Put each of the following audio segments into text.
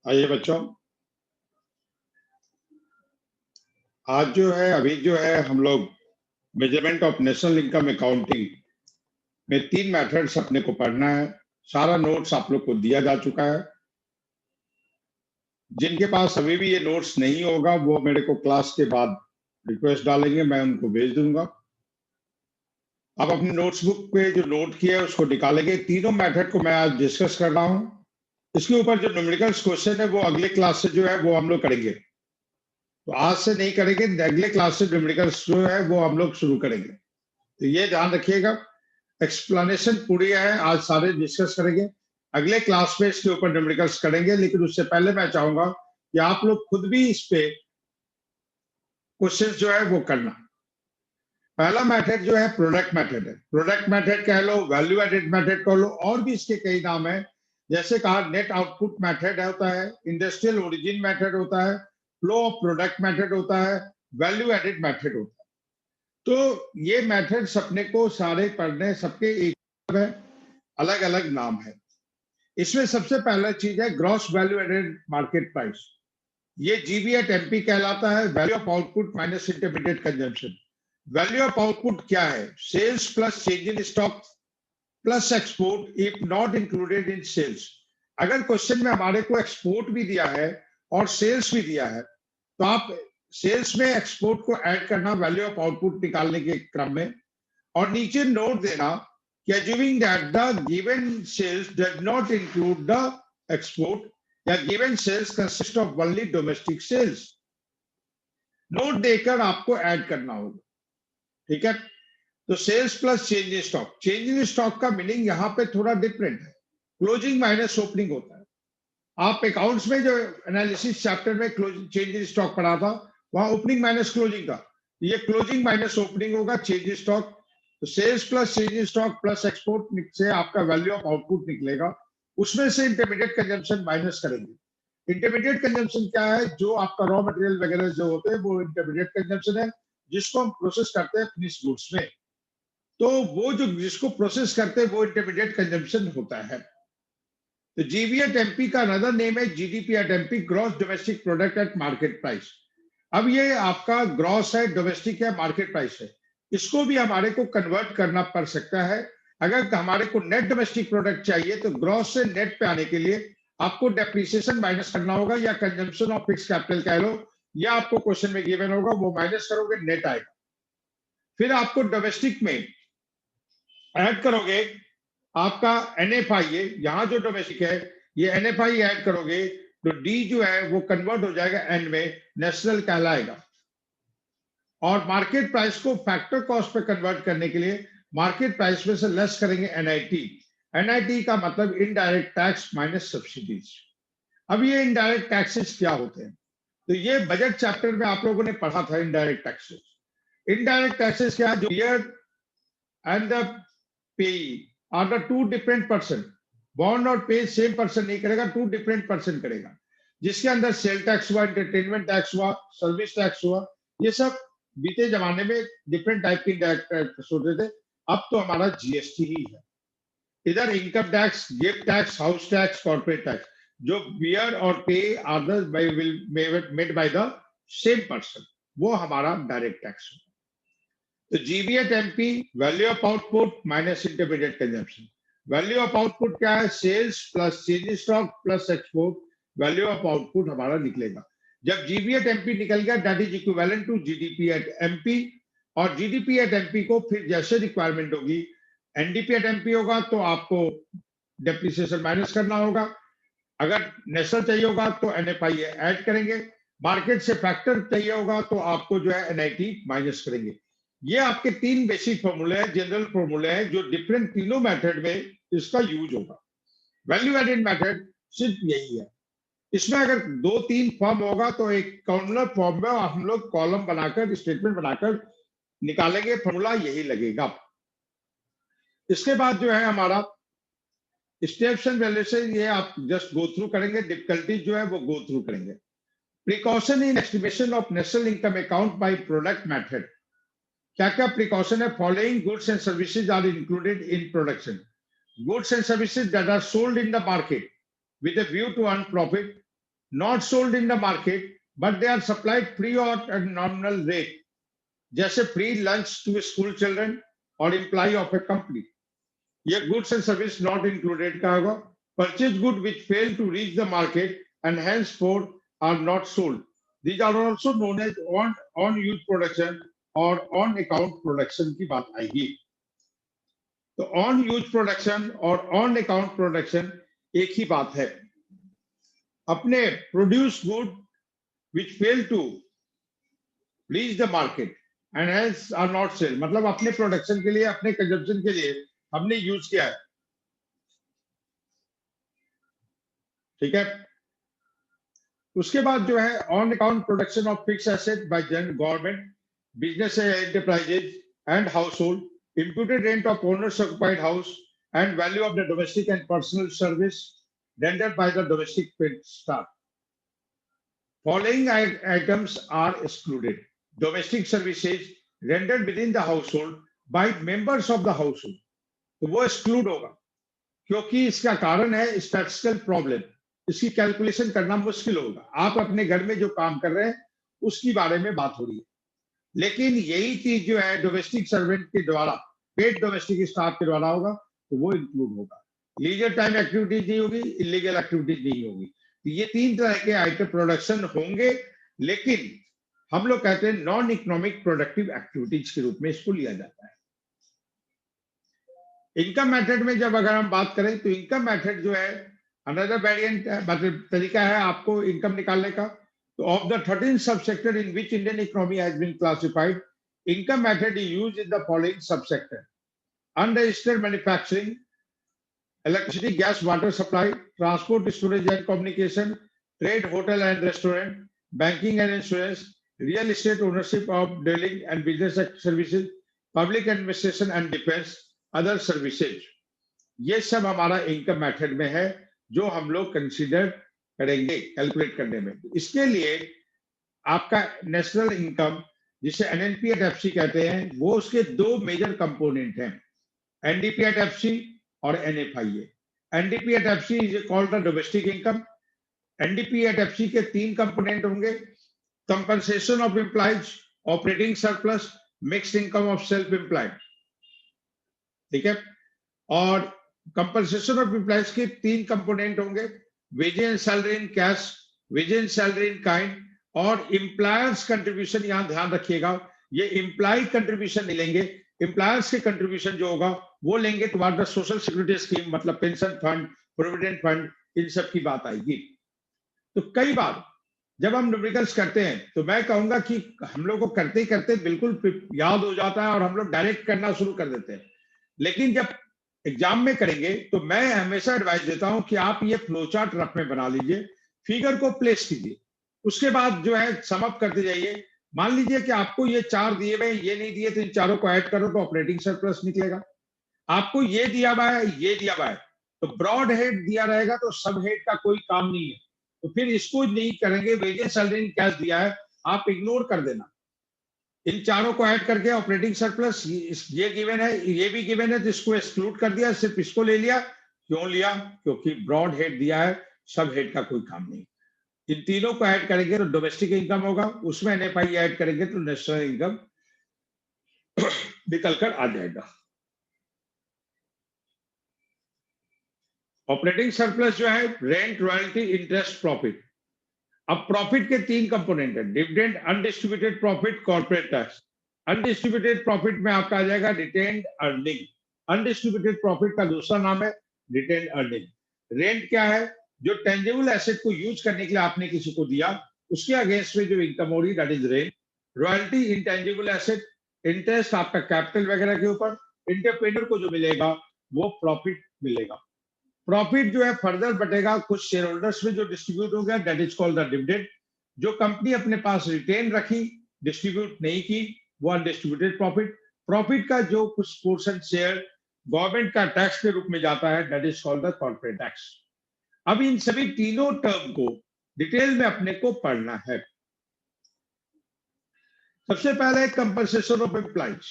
आइए बच्चों, आज अभी हम लोग measurement of national income accounting में 3 मेथड्स अपने को पढ़ना है। सारा नोट्स आप लोग को दिया जा चुका है। जिनके पास अभी भी ये नोट्स नहीं होगा वो मेरे को क्लास के बाद रिक्वेस्ट डालेंगे, मैं उनको भेज दूंगा। अब अपनी नोट्स बुक पे जो नोट किया है उसको निकालेंगे। तीनों मेथड को मैं आज डिस्कस कर रहा हूँ। इसके ऊपर जो न्यूमेरिकल्स क्वेश्चन है वो अगले क्लास से वो हम लोग करेंगे। तो आज से नहीं करेंगे, अगले क्लास से न्यूमेरिकल्स वो हम लोग शुरू करेंगे। तो ये ध्यान रखिएगा, एक्सप्लेनेशन पूरी है, आज सारे डिस्कस करेंगे। अगले क्लास में इसके ऊपर न्यूमेरिकल्स करेंगे, लेकिन उससे पहले मैं चाहूंगा कि आप लोग खुद भी इस पे क्वेश्चंस वो करना। पहला मेथड प्रोडक्ट मेथड है। प्रोडक्ट मेथड कह लो, वैल्यू एडेड मेथड कह लो, और भी इसके कई नाम है। जैसे कहा नेट आउटपुट मेथड होता है, इंडस्ट्रियल ओरिजिन मेथड होता है, फ्लो ऑफ प्रोडक्ट मेथड होता है, वैल्यू एडेड मेथड होता है। तो ये मेथड्स अपने को सारे पढ़ने, सबके एक है, अलग अलग नाम है। इसमें सबसे पहला चीज है gross value added market price. ये जीबी एट एमपी कहलाता है, value of output minus intermediate consumption. Value of output क्या है? Sales plus change in stock plus export if not included in sales. अगर क्वेश्चन में हमारे को एक्सपोर्ट भी दिया है और सेल्स भी दिया है, तो आप सेल्स में एक्सपोर्ट को ऐड करना वैल्यू ऑफ आउटपुट निकालने के क्रम में, और नीचे नोट देना कि assuming that the given sales does not include the export या given sales consist of only domestic sales। Note देकर आपको ऐड करना होगा, ठीक है। तो sales plus change in stock. Change in stock का मीनिंग यहाँ पे थोड़ा डिफरेंट है। क्लोजिंग माइनस ओपनिंग होता है। आप अकाउंट्स में जो एनालिसिस चैप्टर में चेंज इन स्टॉक पढ़ा था, वहां ओपनिंग माइनस क्लोजिंग का, ये क्लोजिंग माइनस ओपनिंग होगा चेंज इन स्टॉक। तो sales plus change in stock plus export से आपका वैल्यू ऑफ आउटपुट निकलेगा। उसमें से इंटरमीडिएट कंजम्पशन माइनस करेंगे। इंटरमीडिएट कंजम्पशन क्या है? जो आपका रॉ मटेरियल वगैरह जो होते हैं वो इंटरमीडिएट कंजम्पशन है, जिसको हम प्रोसेस करते हैं फिनिश गुड्स में। तो वो जो जिसको प्रोसेस करते हैं वो इंटरमीडिएट कंजम्पशन होता है। तो जीबी एट एमपी का अनदर नेम है GDP at MP, gross domestic product at market price. अब ये आपका ग्रॉस है, डोमेस्टिक है, मार्केट प्राइस है। इसको भी हमारे को कन्वर्ट करना पड़ सकता है। अगर हमारे को नेट डोमेस्टिक प्रोडक्ट चाहिए तो ग्रॉस से नेट पे आने के लिए आपको डेप्रिसिएशन माइनस करना होगा, या कंजम्पशन ऑफ फिक्स कैपिटल कह लो, या आपको क्वेश्चन में गिवन होगा, वो माइनस करोगे, नेट आएगा। फिर आपको डोमेस्टिक में ऐड करोगे आपका एनएफआई है, यहाँ जो डोमेस्टिक है ये एनएफआई ऐड करोगे तो डी जो है वो कन्वर्ट हो जाएगा एन में, नेशनल कहलाएगा। और मार्केट प्राइस को फैक्टर कॉस्ट पे कन्वर्ट करने के लिए मार्केट प्राइस में से लेस करेंगे एनआईटी। एनआईटी का मतलब इनडायरेक्ट टैक्स माइनस सब्सिडीज। अब ये इनडायरेक्ट टैक्सेस क्या होते हैं? तो ये बजट चैप्टर में आप लोगों ने पढ़ा था इनडायरेक्ट टैक्सेस। इनडायरेक्ट टैक्सेस क्या है? जो payer and the payee are the two different person. Bond और पे सेम पर्सन नहीं करेगा, टू डिफरेंट पर्सन करेगा, जिसके अंदर सेल टैक्स हुआ, एंटरटेनमेंट टैक्स हुआ, सर्विस टैक्स हुआ। ये सब बीते जमाने में डिफरेंट टाइप की टैक्स होते थे, अब तो हमारा जीएसटी ही है। इधर income tax, gift tax, house tax, corporate tax, जो बियर और pay are made by the same person, वो हमारा डायरेक्ट टैक्स होगा। तो GB at MP, value of output minus intermediate consumption. Value of output क्या है? Sales plus change stock plus export, value of output हमारा निकलेगा। जब जीबी एट एमपी निकल गया, that is equivalent to GDP at MP. और GDP at MP को फिर जैसे रिक्वायरमेंट होगी, एनडीपी एट एमपी होगा तो आपको डेप्रिसिएशन माइनस करना होगा। अगर नेशनल चाहिए होगा तो एनएफआई ऐड करेंगे। मार्केट से फैक्टर चाहिए होगा तो आपको एनआईटी माइनस करेंगे। ये आपके 3 बेसिक फॉर्मूले हैं, जनरल फॉर्मूले हैं, जो डिफरेंट तीनों मेथड में इसका यूज होगा। वैल्यू एडेड मेथड सिर्फ यही है। इसमें अगर 2-3 फॉर्म होगा तो एक कॉर्नर फॉर्म में हम लोग कॉलम बनाकर, स्टेटमेंट बनाकर निकालेंगे, फॉर्मूला यही लगेगा। इसके बाद हमारा स्टेप्स एंड वैल्यूएशन, ये आप जस्ट गो थ्रू करेंगे, डिफिकल्टीज वो गो थ्रू करेंगे। Precaution in estimation of national income account by product method. क्या क्या प्रिकॉशन है? Following goods and services are included in production. Goods and services that are sold in the market with a view to earn profit not sold in the market, but they are supplied free or at nominal rate. जैसे free lunch to school children or employee of a company. ये goods and service not included का होगा. Purchase good which fail to reach the market and henceforth are not sold. These are also known as on-use production or on-account production की बात आएगी. तो on-use production और on-account production एक ही बात है. अपने produce good which fail to reach the market and hence are not sold. मतलब अपने production के लिए, अपने consumption के लिए हमने यूज किया है. ठीक है. उसके बाद जो है on account production of fix asset by government, business enterprises and house hold, imputed rent of owners occupied house and value of the domestic and personal service rendered by the domestic paid staff. Following items are excluded. Domestic services rendered within the household by members of the household. तो वो exclude होगा क्योंकि इसका कारण है statistical problem. इसकी calculation करना मुश्किल होगा. आप अपने घर में जो काम कर रहे हैं उसकी बारे में बात हो रही है, लेकिन यही चीज जो है डोमेस्टिक सर्वेंट के द्वारा, पेड डोमेस्टिक स्टाफ के द्वारा होगा तो वो इंक्लूड होगा. लीजर टाइम एक्टिविटीज नहीं होगी, इलीगल एक्टिविटीज नहीं होगी. तो ये तीन तरह के आइटम प्रोडक्शन होंगे, लेकिन हम लोग कहते हैं नॉन इकोनॉमिक प्रोडक्टिव एक्टिविटीज के रूप में इसको लिया जाता है. इनकम मेथड में जब अगर हम बात करें तो इनकम मेथड जो है अनदर वेरिएंट मतलब तरीका है आपको इनकम निकालने का. तो of the 13 sub sector in which Indian economy has been classified, income method is used in the following sub sector: unregistered manufacturing, electricity gas water supply, transport storage and communication, trade hotel and restaurant, banking and insurance, real estate ownership of dealing and business services, public administration and defence, other services. ये सब हमारा income method में है जो हम लोग consider करेंगे calculate करने में. इसके लिए आपका नेशनल इनकम जिसे एनएनपी एट एफसी कहते हैं, वो उसके दो मेजर कंपोनेंट हैं, एनडीपी एट एफसी और NFIA. NDP at FC is called the domestic income. NDP at FC के तीन कंपोनेंट होंगे: compensation of employees, operating surplus, mixed income of self employed. ठीक है. और कंपनसेशन ऑफ एम्प्लॉयज के तीन कंपोनेंट होंगे: wage and salary in cash, wage and salary in kind और एम्प्लॉयर्स कंट्रीब्यूशन. यहां ध्यान रखिएगा, ये एम्प्लॉय कंट्रीब्यूशन नहीं लेंगे, एम्प्लॉयर्स के कंट्रीब्यूशन जो होगा वो लेंगे toward the social security scheme, मतलब पेंशन फंड, प्रोविडेंट फंड, इन सब की बात आएगी. तो कई बार जब हम न्यूमेरिकल्स करते हैं तो मैं कहूंगा कि हम लोग को करते करते बिल्कुल याद हो जाता है और हम लोग डायरेक्ट करना शुरू कर देते हैं. लेकिन जब एग्जाम में करेंगे तो मैं हमेशा एडवाइस देता हूं कि आप ये फ्लो चार्ट रफ में बना लीजिए, फिगर को प्लेस कीजिए, उसके बाद जो है सम अप करते जाइए. मान लीजिए कि आपको ये चार दिए हुए, ये नहीं दिए तो इन चारों को ऐड करो तो ऑपरेटिंग सरप्लस निकलेगा. आपको ये दिया हुआ है, ये दिया हुआ है, तो ब्रॉड हेड दिया रहेगा तो सब हेड का कोई काम नहीं है, तो फिर इसको नहीं करेंगे. वेजेस सैलरी कैश दिया है, आप इग्नोर कर देना. इन चारों को ऐड करके ऑपरेटिंग सरप्लस ये गिवन है, ये भी गिवन है, तो इसको एक्सक्लूड कर दिया, सिर्फ इसको ले लिया. क्यों लिया? क्योंकि ब्रॉड हेड दिया है, सब हेड का कोई काम नहीं. इन तीनों को ऐड करेंगे तो डोमेस्टिक इनकम होगा, उसमें एनएफआई ऐड करेंगे तो नेशनल इनकम निकल कर आ जाएगा. ऑपरेटिंग सरप्लस जो है रेंट, रॉयल्टी, इंटरेस्ट, प्रॉफिट. अब प्रॉफिट के तीन कंपोनेंट है: dividend, undistributed profit, corporate tax. Undistributed profit में आपका आ जाएगा रिटेन्ड अर्निंग. अनडिस्ट्रीब्यूटेड प्रॉफिट का दूसरा नाम है रिटेन्ड अर्निंग. रेंट क्या है? जो टेंजिबल एसेट को यूज करने के लिए आपने किसी को दिया, उसके अगेंस्ट में जो इनकम हो रही, that is rent. Royalty, intangible asset. Interest आपका कैपिटल वगैरह के ऊपर. एंटरप्रेन्योर को जो मिलेगा वो प्रॉफिट मिलेगा. प्रॉफिट जो है फर्दर बटेगा, कुछ शेयर होल्डर्स में जो डिस्ट्रीब्यूट हो गया, that is called the dividend. जो कंपनी अपने पास रिटेन रखी, डिस्ट्रीब्यूट नहीं की, वो अनडिस्ट्रीब्यूटेड प्रॉफिट. प्रॉफिट का जो कुछ पोर्शन शेयर गवर्नमेंट का टैक्स के रूप में जाता है, that is called the corporate tax. अब इन सभी तीनों टर्म को डिटेल में अपने को पढ़ना है. सबसे पहले compensation of employees.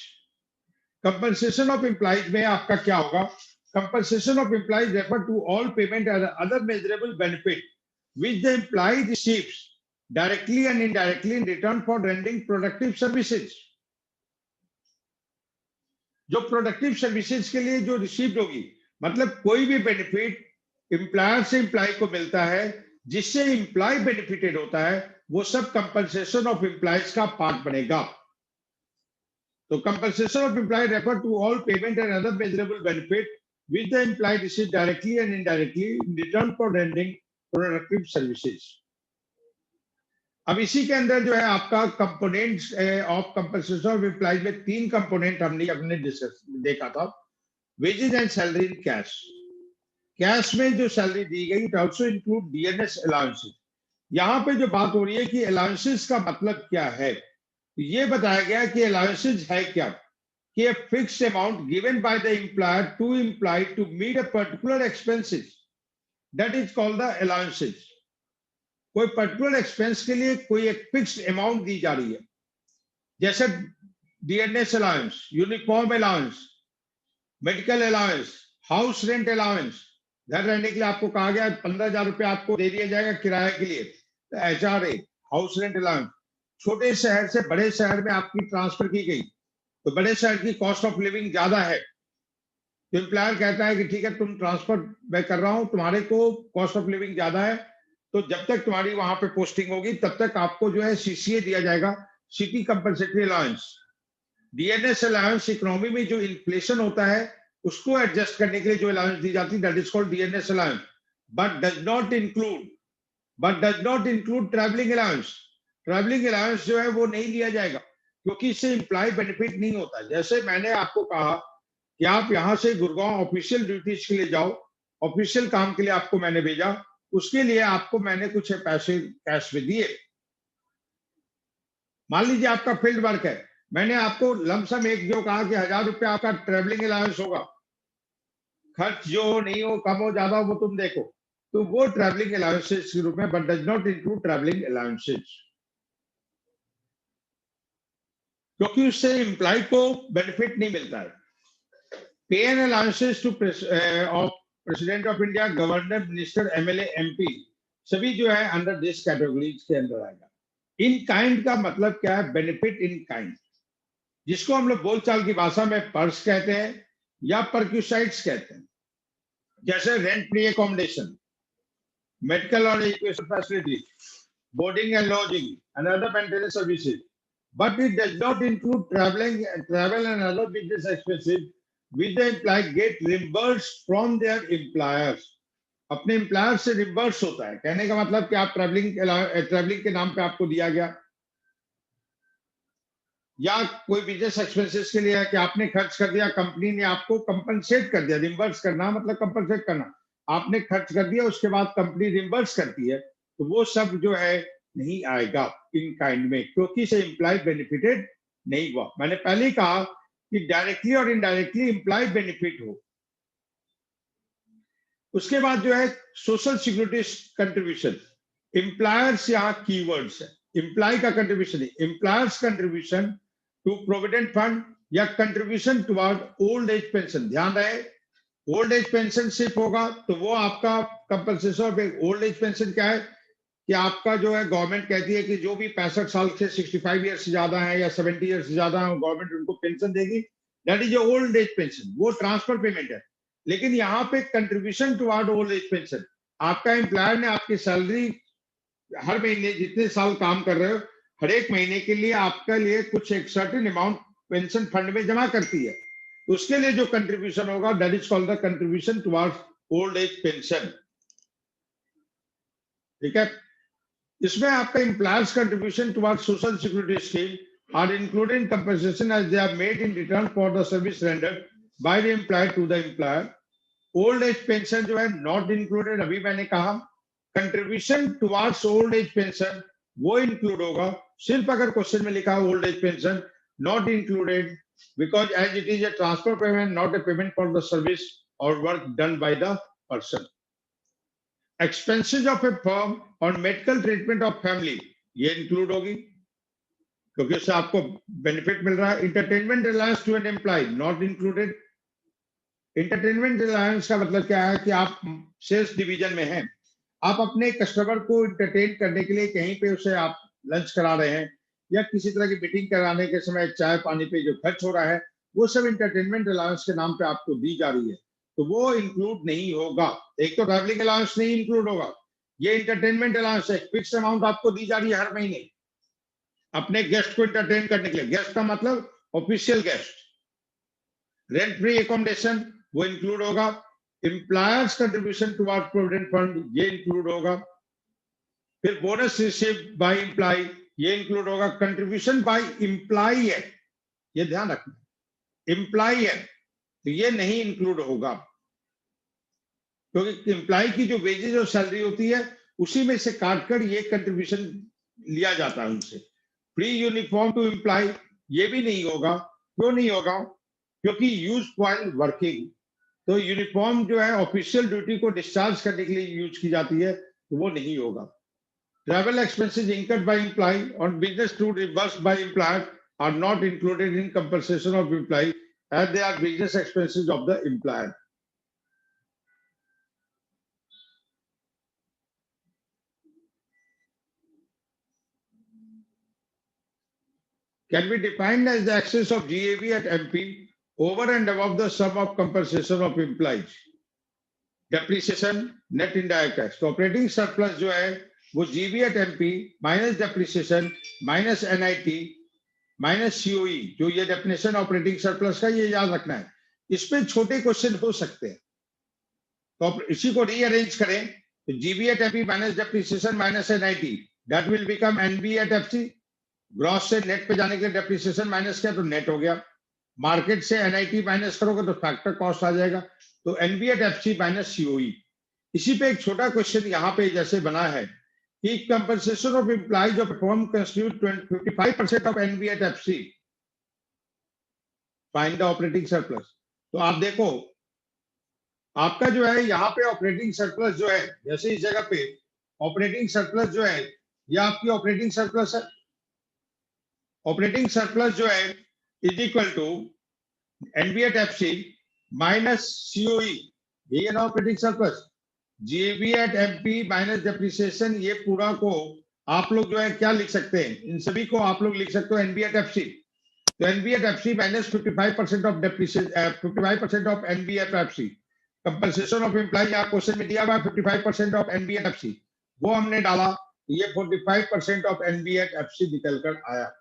Compensation of employees में आपका क्या होगा? Compensation of employees refer to all payment and other measurable benefit which the employee receives directly and indirectly in return for rendering productive services. जो प्रोडक्टिव सर्विसेज के लिए जो received होगी, मतलब कोई भी बेनिफिट एम्प्लॉयर से एम्प्लॉय को मिलता है जिससे एम्प्लॉय बेनिफिटेड होता है, वो सब कंपनसेशन ऑफ एम्प्लॉयज का पार्ट बनेगा. तो compensation of employee refer to all payment and other measurable benefit which the employee receives directly and indirectly in return for rendering productive services. अब इसी के अंदर जो है आपका components of compensation of employees में 3 कंपोनेंट हमने डिस्कस देखा था. Wages and salary in cash. Cash में जो सैलरी दी गई, it also include DNS allowances. यहाँ पे जो बात हो रही है कि अलाउंसेस का मतलब क्या है, ये बताया गया कि अलाउंसेस है क्या, कि a fixed amount given by the employer to employee to meet a particular expenses, that is called the allowances. कोई पर्टिकुलर एक्सपेंस के लिए कोई एक फिक्स्ड अमाउंट दी जा रही है, जैसे DNS allowance, uniform allowance, medical allowance, house rent allowance. घर रहने के लिए आपको कहा गया 15,000 रुपए आपको दे दिया जाएगा किराए के लिए, तो एचआरए, हाउस रेंट अलाउंस. छोटे शहर से बड़े शहर में आपकी ट्रांसफर की गई, तो बड़े शहर की कॉस्ट ऑफ लिविंग ज्यादा है, तो एम्प्लॉयर कहता है कि ठीक है तुम ट्रांसफर मैं कर रहा हूं, तुम्हारे को कॉस्ट ऑफ लिविंग ज्यादा है, तो जब तक तुम्हारी वहां पे पोस्टिंग होगी तब तक आपको जो है सीसीए दिया जाएगा, city compensatory allowance. DNS allowance economy में जो इन्फ्लेशन होता है उसको एडजस्ट करने के लिए जो अलाउंस दी जाती है, that is called DNS allowance, but does not include travelling allowance. Travelling allowance जो है वो नहीं लिया जाएगा, क्योंकि इससे एम्प्लॉय बेनिफिट नहीं होता. जैसे मैंने आपको कहा कि आप यहां से गुड़गांव ऑफिशियल ड्यूटीज के लिए जाओ, ऑफिशियल काम के लिए आपको मैंने भेजा, उसके लिए आपको मैंने कुछ पैसे कैश में दिए. मान लीजिए आपका फील्ड वर्क है, मैंने आपको लमसम एक जो कहा कि 1,000 रुपया आपका ट्रेवलिंग अलाउंस होगा, खर्च जो नहीं हो, कम हो, ज्यादा हो, वो तुम देखो, तो वो ट्रेवलिंग अलाउंसेस के रूप में, but does not include travelling allowances, क्योंकि उससे एम्प्लॉय को बेनिफिट नहीं मिलता है. पे and allowances two of president of India, governor, minister, MLA, MP, सभी जो है अंडर दिस कैटेगरीज के अंदर आएगा. इन काइंड का मतलब क्या है? बेनिफिट इन काइंड, जिसको हम लोग बोलचाल की भाषा में पर्स कहते हैं या परक्यूसाइड्स कहते हैं. जैसे रेंट फ्री एकोमोडेशन, मेडिकल और education facility, boarding and lodging and other maintenance services, but it does not include travel and other business expenses which the employee get reimbursed from their employers. अपने employer से reimburse होता है. कहने का मतलब कि आप ट्रैवलिंग के नाम पे आपको दिया गया, या कोई बिजनेस एक्सपेंसेस के लिए है कि आपने खर्च कर दिया, कंपनी ने आपको कंपनसेट कर दिया. रिम्बर्स करना मतलब कंपनसेट करना, आपने खर्च कर दिया, उसके बाद कंपनी रिम्बर्स करती है, तो वो सब जो है नहीं आएगा इन काइंड में, क्योंकि से एम्प्लॉय बेनिफिटेड नहीं हुआ. मैंने पहले ही कहा कि डायरेक्टली और इनडायरेक्टली एम्प्लॉय बेनिफिट हो. उसके बाद जो है सोशल सिक्योरिटी कंट्रीब्यूशन. एम्प्लॉयर्स यहाँ कीवर्ड्स है. एम्प्लॉय का कंट्रीब्यूशन है, employers contribution to provident fund या contribution toward old age pension. ध्यान रहे, ओल्ड एज पेंशन सिर्फ होगा तो वो आपका compensation of old age pension क्या है कि आपका जो है गवर्नमेंट कहती है कि जो भी 65 साल से 65 ईयर से ज्यादा है या 70 ईयर से ज्यादा है, गवर्नमेंट उनको पेंशन देगी. That is old age pension, वो ट्रांसफर पेमेंट है. लेकिन यहाँ पे contribution toward old age pension, आपका एम्प्लॉयर ने आपकी सैलरी हर महीने जितने साल काम कर रहे हो, हर एक महीने के लिए आपके लिए कुछ एक सर्टेन अमाउंट पेंशन फंड में जमा करती है. उसके लिए जो कंट्रीब्यूशन होगा, that is called the contribution towards old age pension. ठीक है. इसमें आपका employers contribution towards social security scheme are included in compensation as they are made in return for the service rendered by the employer to the employer. Old age pension जो है not included. अभी मैंने कहा contribution towards old age pension वो include होगा. सिर्फ अगर question में लिखा old age pension not included, because as it is a transfer payment, not a payment for the service और work done by the person. Expenses of a firm और medical treatment of family ये include होगी, क्योंकि उससे आपको benefit मिल रहा है. Entertainment allowance to an employee not included. Entertainment allowance का मतलब क्या है कि आप सेल्स डिवीजन में हैं, आप अपने कस्टमर को इंटरटेन करने के लिए कहीं पे उसे आप लंच करा रहे हैं या किसी तरह की मीटिंग कराने के समय चाय पानी पे जो खर्च हो रहा है वो सब इंटरटेनमेंट अलाउंस के नाम पे आपको दी जा रही है, तो वो इंक्लूड नहीं होगा। एक तो ट्रैवलिंग अलाउंस नहीं इंक्लूड होगा, ये इंटरटेनमेंट अलाउंस है, फिक्स अमाउंट आपको दी जा रही है हर महीने अपने गेस्ट को इंटरटेन करने के लिए। गेस्ट का मतलब official guest. Rent free accommodation वो इंक्लूड होगा। Employers contribution towards provident fund ये इंक्लूड होगा। फिर बोनस रिसीव बाय एम्प्लॉय ये इंक्लूड होगा। कंट्रीब्यूशन बाय एम्प्लॉय है, ये ध्यान रखना, एम्प्लॉय है तो ये नहीं इंक्लूड होगा, क्योंकि एम्प्लॉय की जो वेजेज और सैलरी होती है उसी में से काटकर ये कंट्रीब्यूशन लिया जाता है उनसे। फ्री यूनिफॉर्म टू एम्प्लॉय ये भी नहीं होगा। क्यों नहीं होगा? क्योंकि यूज व्हाइल वर्किंग, तो यूनिफॉर्म जो है ऑफिशियल ड्यूटी को डिस्चार्ज करने के लिए यूज की जाती है, तो वो नहीं होगा। Travel expenses incurred by employee on business tour reversed by employer are not included in compensation of employee as they are business expenses of the employer. Can be defined as the excess of GAV at MP over and above the sum of compensation of employees. Depreciation, net indirect tax. तो operating surplus जो है वो GB at MP minus depreciation minus NIT minus COE, जो ये definition operating surplus का, ये याद रखना है। इस पे छोटे क्वेश्चन हो सकते हैं, तो इसी को रीअरेंज करें तो GB at MP minus depreciation minus NIT, that will become NB at FC. Gross से नेट पे जाने के लिए डेप्रिसिएशन माइनस किया तो नेट हो गया। मार्केट से एनआईटी माइनस करोगे तो फैक्टर कॉस्ट आ जाएगा, तो NB at FC minus COE. इसी पे एक छोटा क्वेश्चन यहाँ पे जैसे बना है कि compensation of employees of firm constitute 55% of NB at FC, find the operating surplus. तो आप देखो आपका जो है यहाँ पे ऑपरेटिंग सरप्लस जो है, जैसे इस जगह पे ऑपरेटिंग सरप्लस जो है, ये आपकी ऑपरेटिंग सरप्लस है। ऑपरेटिंग सरप्लस जो है is equal to NB at FC minus COE, ये है ना operating surplus. GB at MP minus depreciation, ये पूरा को आप लोग जो है क्या लिख सकते हैं, इन सभी को आप लोग लिख सकते हो एनबी एट एफसी। तो NB at FC minus 55% of depreciation, 55% of NB at FC. Compensation of employee यहाँ क्वेश्चन में दिया हुआ 55% ऑफ एनबी एट एफसी, वो हमने डाला, ये 45% ऑफ एनबी एट एफसी निकल कर आया।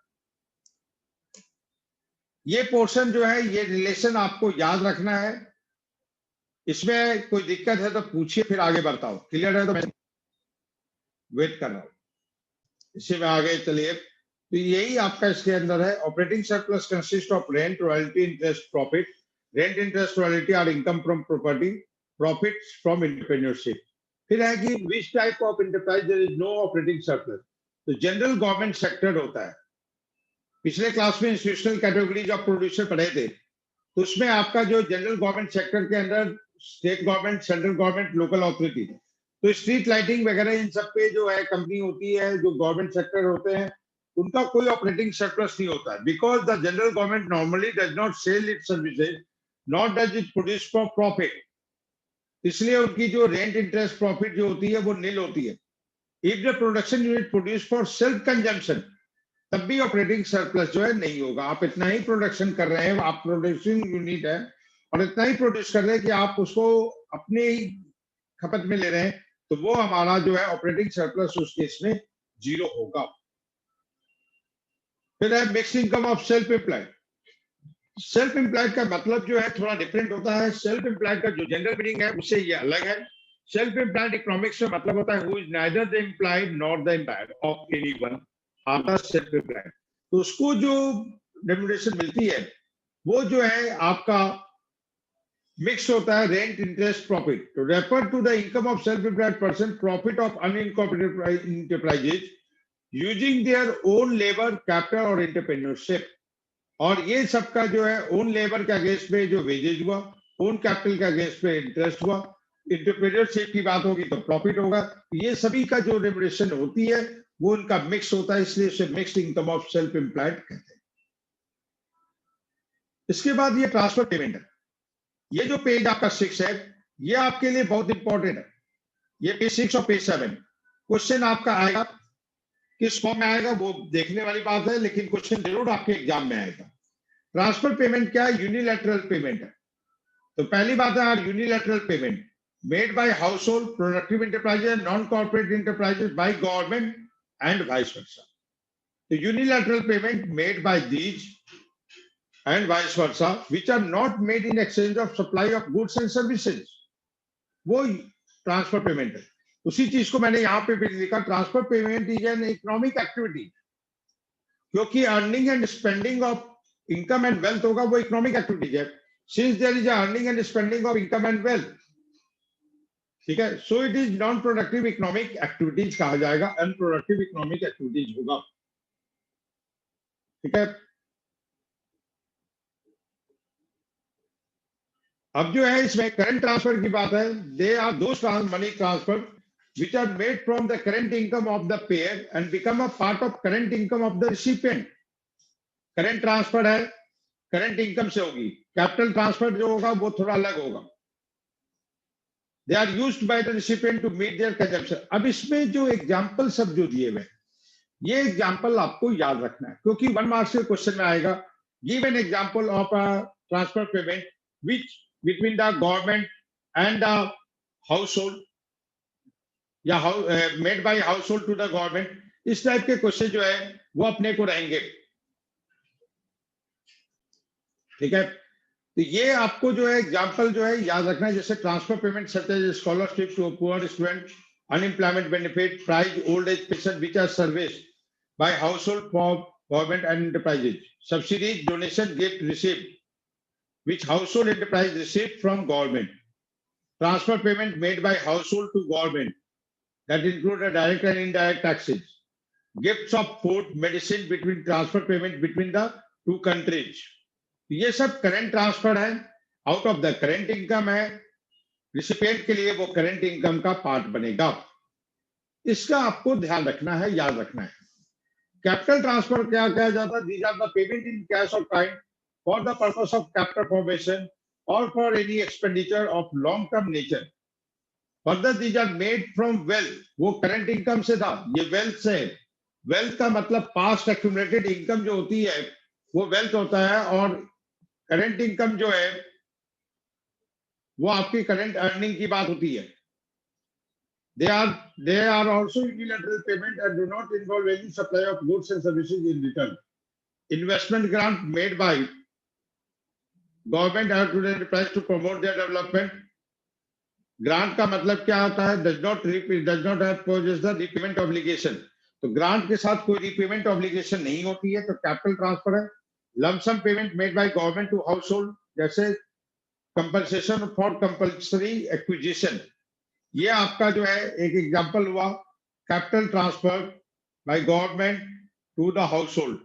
ये पोर्शन जो है, ये रिलेशन आपको याद रखना है। इसमें कोई दिक्कत है तो पूछिए, फिर आगे बढ़ता हूं। क्लियर है तो मैं वेट कर रहा हूं। इसी में आगे चलिए, तो यही आपका इसके अंदर है। Operating surplus consist of rent, royalty, interest, profit. Rent, interest, royalty are income from property, profits from entrepreneurship. फिर है कि which type of enterprise there is no operating surplus. तो जनरल गवर्नमेंट सेक्टर होता है। पिछले क्लास में institutional categories of producer पढ़े थे, तो उसमें आपका जो जनरल गवर्नमेंट सेक्टर के अंदर state government, central government, local authority, तो स्ट्रीट लाइटिंग वगैरह इन सब पे जो है कंपनी होती है, जो गवर्नमेंट सेक्टर होते हैं, उनका कोई ऑपरेटिंग सरप्लस नहीं होता है, because the general government normally does not sell its services, not does it produce for profit. इसलिए उनकी जो रेंट, इंटरेस्ट, प्रॉफिट जो होती है वो नील होती है। If the production unit produce for self consumption, तब भी ऑपरेटिंग सरप्लस जो है नहीं होगा। आप इतना ही प्रोडक्शन कर रहे हैं, आप प्रोड्यूसिंग यूनिट है और इतना ही प्रोड्यूस कर रहे हैं कि आप उसको अपने ही खपत में ले रहे हैं, तो वो हमारा जो है ऑपरेटिंग सरप्लस उस केस में जीरो होगा। फिर है mix income of self employed. Self employed का मतलब जो है थोड़ा डिफरेंट होता है। सेल्फ एम्प्लॉयड का जो जनरल मीनिंग है उससे ये अलग है। सेल्फ एम्प्लॉयड इकोनॉमिक्स में मतलब होता है who is neither the employed not the employed of anyone, after self employed. तो उसको जो रेम्युनरेशन मिलती है वो जो है आपका मिक्स होता है रेंट, इंटरेस्ट, प्रॉफिट। तो refer to the income of self employed person, profit of unincorporated enterprises using their own labour, capital और एंटरप्रेन्योरशिप। और ये सबका जो है ओन लेबर के अगेंस्ट पे जो वेजेज हुआ, ओन कैपिटल के अगेंस्ट पे इंटरेस्ट हुआ, एंटरप्रेन्योरशिप की बात होगी तो प्रॉफिट होगा। ये सभी का जो रेम्युनरेशन होती है वो उनका मिक्स होता है, इसलिए इसे mixed income of self employed कहते हैं। इसके बाद ये ट्रांसफर पेमेंट है। ये जो पेज आपका 6 है, ये आपके लिए बहुत इंपॉर्टेंट है। ये पेज 6 और पेज 7 क्वेश्चन आपका आएगा, किस फॉर्म में आएगा वो देखने वाली बात है, लेकिन क्वेश्चन जरूर आपके एग्जाम में आएगा। ट्रांसफर पेमेंट क्या है? यूनिलैटरल पेमेंट है। तो पहली बात है unilateral payment made by household, productive enterprises, non corporate enterprises, by government and vice versa. तो unilateral payment made by these and vice versa, which are not made in exchange of supply of goods and services, वो transfer payment है। उसी चीज को मैंने यहाँ पे भी लिखा, transfer payment is an economic activity, क्योंकि earning and spending of income and wealth होगा, वो इकोनॉमिक एक्टिविटीज है। Since there is earning and spending of income and wealth, ठीक है, so it is non productive economic activities कहा जाएगा, unproductive economic activities होगा, ठीक है। अब जो है इसमें करंट ट्रांसफर की बात है, they are those money transfer which are made from the current income of the payer and become a part of current income of the recipient. Current transfer है, करंट इनकम से होगी। Capital transfer जो होगा वो थोड़ा अलग होगा। They are used by the recipient to meet their consumption. अब इसमें जो एग्जांपल सब जो दिए हुए, ये एग्जांपल आपको याद रखना है, क्योंकि 1 मार्क्स के क्वेश्चन में आएगा, give an example of a transfer payment which between the government and the household या made by household to the government. इस टाइप के क्वेश्चन जो है वो अपने को रहेंगे, ठीक है। तो ये आपको जो है एग्जांपल जो है याद रखना है, जैसे transfer payment such as scholarship to poor student, unemployment benefit, prize, old age pension which are service by household for government and enterprises, subsidies, donation, gift received which household enterprise received from government, transfer payment made by household to government that include a direct and indirect taxes, gifts of food, medicine between transfer payment between the two countries. ये सब current transfer है, out of the current income है, recipient के लिए वो current income का part बनेगा। इसका आपको ध्यान रखना है, याद रखना है। कैपिटल ट्रांसफर क्या किया जाता है? These are the payment in cash or kind for the purpose of capital formation or for any expenditure of long term nature. Further, these are made from wealth, वो current income से था, ये wealth से। wealth का मतलब past accumulated income जो होती है वो wealth होता है, और current income जो है वो आपकी current earning की बात होती है। They are also unilateral payment and do not involve any supply of goods and services in return. Investment grant made by government have to the enterprise to promote their development. Grant का मतलब क्या होता है? Does not have possess the repayment obligation. तो grant के साथ कोई repayment obligation नहीं होती है, तो कैपिटल ट्रांसफर है। Lump sum payment made by government to household, जैसे कंपनसेशन फॉर कंपल्सरी एक्विजिशन, ये आपका जो है एक एग्जांपल हुआ, capital transfer by government to the household,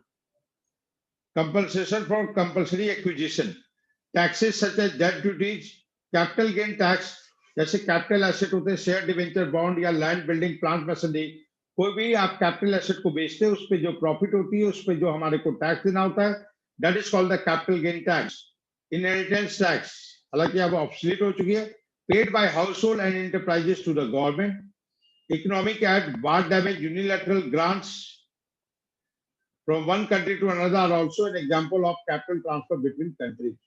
compensation for compulsory acquisition. Taxes such as death duties, capital gain tax, जैसे capital asset होते हैं, शेयर डिवेंचर, बॉन्ड या लैंड, बिल्डिंग, प्लांट, मशीनरी, कोई भी आप कैपिटल एसेट को बेचते हैं, उस पे जो प्रॉफिट होती है उस पे जो हमारे को टैक्स देना होता है, that is called the capital gain tax. Inheritance tax, हालांकि अब ऑब्सोलीट हो चुकी है, paid by household and enterprises to the government. Economic act, war damage, unilateral grants from one country to another are also an example of capital transfer between countries.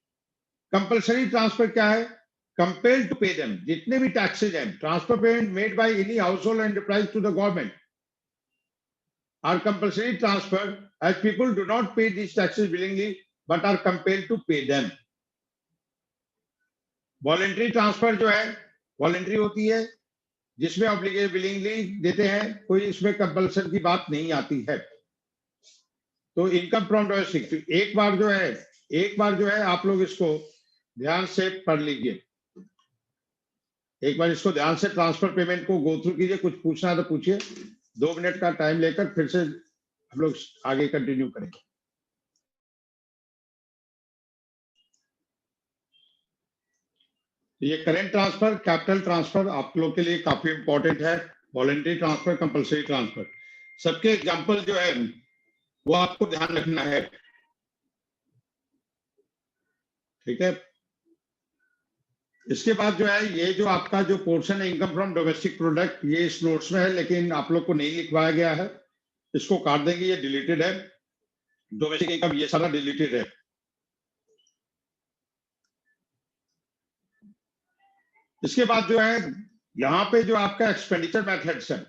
Compulsory transfer क्या है? Compelled to pay them, जितने भी taxes हैं, transfer payment made by any household enterprise to the government are compulsory transfer as people do not pay these taxes willingly but are compelled to pay them. Voluntary transfer जो है voluntary होती है, जिसमें obligation willingly देते हैं, कोई इसमें compulsion की बात नहीं आती है। तो इनकम फ्रॉम डोमेस्टिक, एक बार जो है आप लोग इसको ध्यान से पढ़ लीजिए, एक बार इसको ध्यान से ट्रांसफर पेमेंट को गो थ्रू कीजिए, कुछ पूछना है तो पूछिए, 2 मिनट का टाइम लेकर फिर से हम लोग आगे कंटिन्यू करेंगे। ये करेंट ट्रांसफर, कैपिटल ट्रांसफर आप लोग के लिए काफी इंपॉर्टेंट है, वॉलंटरी ट्रांसफर, कंपल्सरी ट्रांसफर, सबके एग्जांपल जो है वो आपको ध्यान रखना है, ठीक है। इसके बाद जो है ये जो आपका जो पोर्शन है इनकम फ्रॉम डोमेस्टिक प्रोडक्ट, ये इस नोट्स में है लेकिन आप लोग को नहीं लिखवाया गया है, इसको काट देंगे, ये डिलीटेड है। डोमेस्टिक इनकम ये सारा डिलीटेड है। इसके बाद जो है यहाँ पे जो आपका एक्सपेंडिचर मेथड्स है,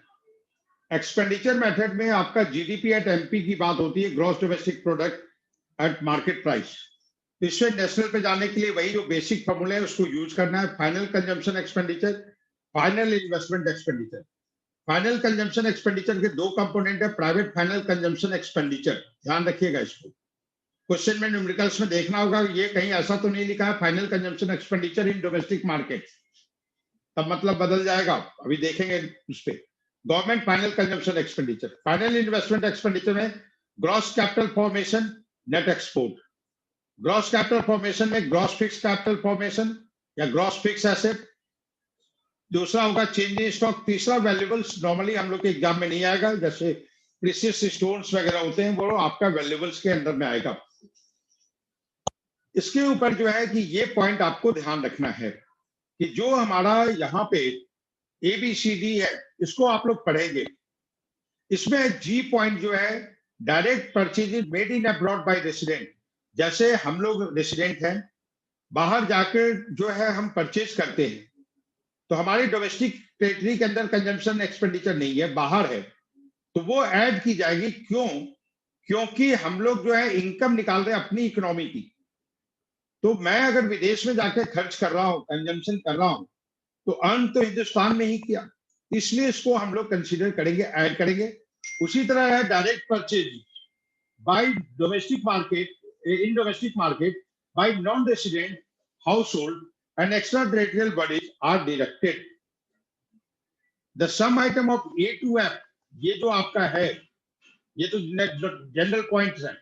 एक्सपेंडिचर मेथड में आपका जीडीपी एट एमपी की बात होती है, gross domestic product at market price. इससे नेशनल पे जाने के लिए वही जो बेसिक फॉर्मूला है उसको यूज करना है। Final consumption expenditure, final investment expenditure. Final consumption expenditure के दो कंपोनेंट है, प्राइवेट फाइनल कंजम्पशन एक्सपेंडिचर, ध्यान रखिएगा इसको। क्वेश्चन में न्यूमेरिकल्स में देखना होगा, ये कहीं ऐसा तो नहीं लिखा है final consumption expenditure in domestic market, तब मतलब बदल जाएगा, अभी देखेंगे उस पे। Government final consumption expenditure, final investment expenditure में gross capital formation, net export. Gross capital formation में ग्रॉस फिक्स कैपिटल फॉर्मेशन या ग्रॉस फिक्स एसेट। दूसरा होगा चेंज इन स्टॉक। तीसरा वैल्यूएबल्स, नॉर्मली हम लोग के एग्जाम में नहीं आएगा, जैसे प्रीशियस स्टोन्स वगैरह होते हैं वो आपका वैल्यूएबल्स के अंदर में आएगा। इसके ऊपर जो है कि ये पॉइंट आपको ध्यान रखना है कि जो हमारा यहाँ पे ABCD है इसको आप लोग पढ़ेंगे। इसमें जी पॉइंट जो है direct purchase made in abroad by resident. जैसे हम लोग रेसिडेंट हैं, बाहर जाकर जो है हम परचेज करते हैं, तो हमारी डोमेस्टिक टेरिटरी के अंदर कंजम्पशन एक्सपेंडिचर नहीं है, बाहर है, तो वो ऐड की जाएगी। क्यों? क्योंकि हम लोग जो है इनकम निकाल रहे हैं अपनी इकोनॉमी की। तो मैं अगर विदेश में जाके खर्च कर रहा हूँ, कंजम्पशन कर रहा हूँ, तो अर्न तो हिंदुस्तान में ही किया, इसलिए इसको हम लोग कंसीडर करेंगे, ऐड करेंगे। उसी तरह है direct purchase by domestic market, in domestic market by non resident household and extra territorial bodies are deducted. The sum item of A to F, ये जो आपका है, ये तो जनरल पॉइंट्स हैं,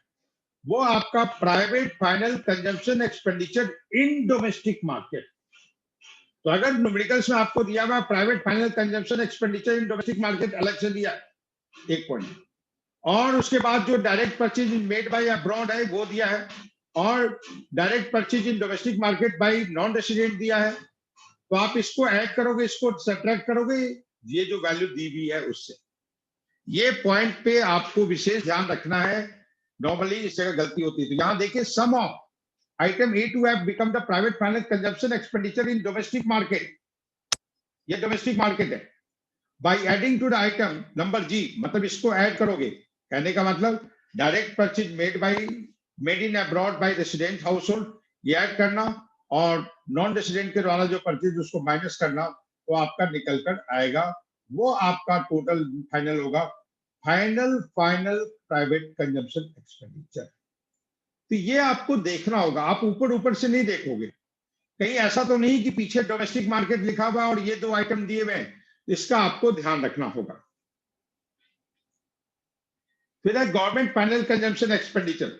वो आपका private final consumption expenditure in domestic market. तो अगर न्यूमेरिकल्स में आपको दिया हुआ private final consumption expenditure in domestic market अलग से दिया, एक पॉइंट, और उसके बाद जो direct purchase in made by abroad है वो दिया है, और direct purchase in domestic market by non resident दिया है। तो आप इसको ऐड करोगे, इसको सब्ट्रैक्ट करोगे, ये जो वैल्यू दी हुई है उससे। ये पॉइंट पे आपको विशेष ध्यान रखना है, नॉर्मली इस जगह गलती होती है। तो यहाँ देखिए, sum of item A to F become the private final consumption expenditure in domestic market, ये डोमेस्टिक मार्केट है। By adding to the item number G, मतलब इसको ऐड करोगे, कहने का मतलब direct purchase made in abroad by resident household, ये add करना, और नॉन रेसिडेंट के द्वारा जो परचेज उसको माइनस करना, तो आपका निकल कर आएगा, वो आपका टोटल फाइनल होगा, फाइनल प्राइवेट कंजम्पशन एक्सपेंडिचर। तो ये आपको देखना होगा, आप ऊपर ऊपर से नहीं देखोगे, कहीं ऐसा तो नहीं कि पीछे डोमेस्टिक मार्केट लिखा हुआ और ये दो आइटम दिए हुए हैं, इसका आपको ध्यान रखना होगा। फिर है government final consumption expenditure.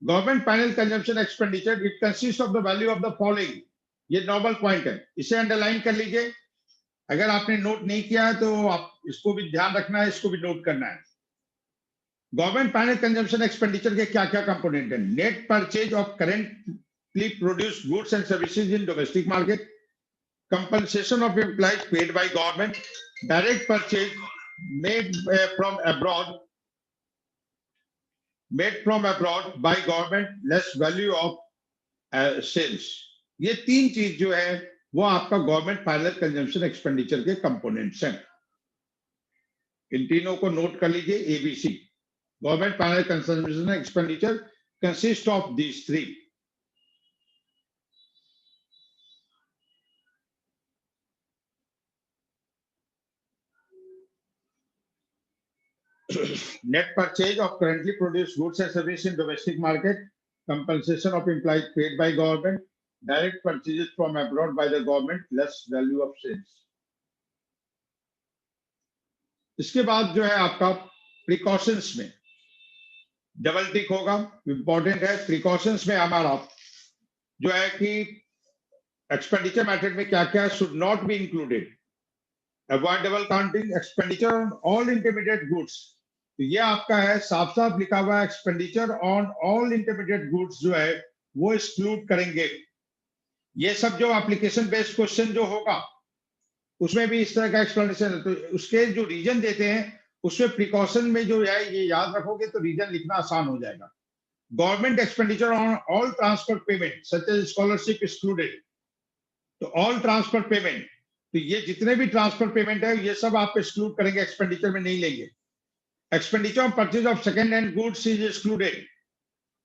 Government final consumption expenditure it consist of the value of the following, ये नॉर्मल पॉइंट है, इसे अंडरलाइन कर लीजिए। अगर आपने नोट नहीं किया है तो आप इसको भी ध्यान रखना है, इसको भी नोट करना है। गवर्नमेंट फाइनल कंजम्पशन एक्सपेंडिचर के क्या क्या कंपोनेंट है? Net purchase of currently produced goods and services in domestic market, compensation of employees paid by government, direct purchase made from abroad by government, less value of sales। ये तीन चीज जो है वो आपका गवर्नमेंट फाइनल कंजम्पशन एक्सपेंडिचर के components हैं। इन तीनों को नोट कर लीजिए, ABC। Government final consumption expenditure consist of these three. Net purchase of currently produced goods and services in domestic market, compensation of employees paid by government, direct purchases from abroad by the government, less value of sales। इसके बाद जो है आपका precautions में double tick होगा, important है। Precautions में हमारा जो है कि एक्सपेंडिचर मेथड में क्या क्या should not be included, avoid double counting, expenditure on all intermediate goods, तो ये आपका है साफ साफ लिखा हुआ है, expenditure on all intermediate goods जो है वो एक्सक्लूड करेंगे। ये सब जो एप्लीकेशन बेस्ड क्वेश्चन जो होगा उसमें भी इस तरह का एक्सप्लेनेशन है, तो उसके जो रीजन देते हैं उसमें प्रिकॉशन में जो है ये याद रखोगे तो रीजन लिखना आसान हो जाएगा। Government expenditure on all transfer payment such as scholarship excluded, तो ऑल ट्रांसफर पेमेंट, तो ये जितने भी ट्रांसफर पेमेंट है ये सब आप एक्सक्लूड करेंगे, एक्सपेंडिचर में नहीं लेंगे। Expenditure on purchase of second hand goods is excluded,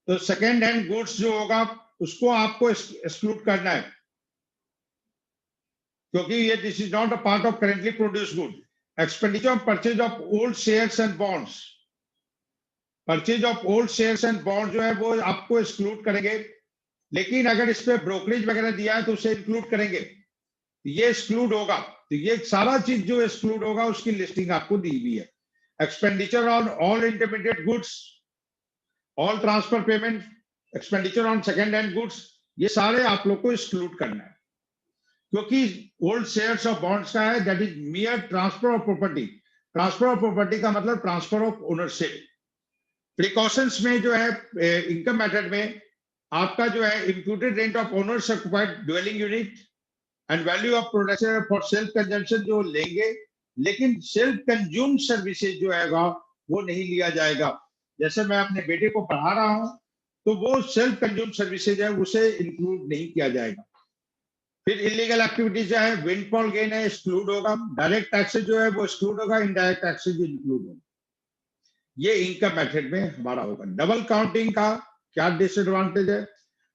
तो सेकेंड हैंड गुड्स जो होगा उसको आपको एक्सक्लूड करना है, क्योंकि ये this is not a part of currently produce good. Expenditure on purchase of old shares and bonds, purchase of old shares and bond जो है वो आपको एक्सक्लूड करेंगे, लेकिन अगर इस पे ब्रोकरेज वगैरह दिया है तो उसे इंक्लूड करेंगे, ये एक्सक्लूड होगा। तो ये सारा चीज जो एक्सक्लूड होगा उसकी लिस्टिंग आपको दी हुई है। Expenditure on all intermediate goods, all transfer payment, expenditure on second hand goods, ये सारे आप लोग को एक्सक्लूड करना है, क्योंकि ओल्ड शेयर्स ऑफ बॉन्ड्स का है that is मियर transfer of property. Transfer of property का मतलब ट्रांसफर ऑफ ओनरशिप। प्रिकॉशंस में जो है इनकम मेथड में आपका जो है imputed rent of owners occupied dwelling unit and value of production for self consumption जो लेंगे, लेकिन सेल्फ कंज्यूम सर्विसेज जो है वो नहीं लिया जाएगा। जैसे मैं अपने बेटे को पढ़ा रहा हूं तो वो सेल्फ कंज्यूम सर्विसेज है उसे इंक्लूड नहीं किया जाएगा। फिर इलीगल एक्टिविटीज जो है विंडफॉल गेन है एक्सक्लूड होगा, डायरेक्ट टैक्सेस जो है वो एक्सक्लूड होगा, इनडायरेक्ट टैक्सेस इंक्लूड होगा। ये इनकम मेथड में हमारा होगा। डबल काउंटिंग का क्या डिसएडवांटेज है,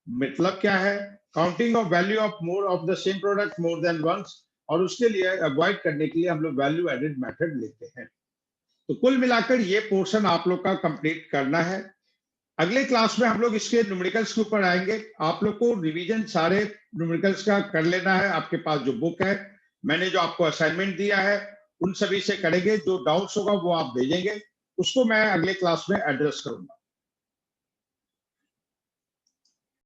मतलब क्या है, counting of value of more of the same product more than once, और उसके लिए अवॉइड करने के लिए हम लोग वैल्यू एडेड मेथड लेते हैं। तो कुल मिलाकर ये पोर्शन आप लोग का कंप्लीट करना है। अगले क्लास में हम लोग इसके न्यूमेरिकल्स के ऊपर आएंगे। आप लोग को रिवीजन सारे न्यूमेरिकल्स का कर लेना है। आपके पास जो बुक है, मैंने जो आपको असाइनमेंट दिया है, उन सभी से करेंगे। जो डाउट्स होगा वो आप भेजेंगे, उसको मैं अगले क्लास में एड्रेस करूंगा।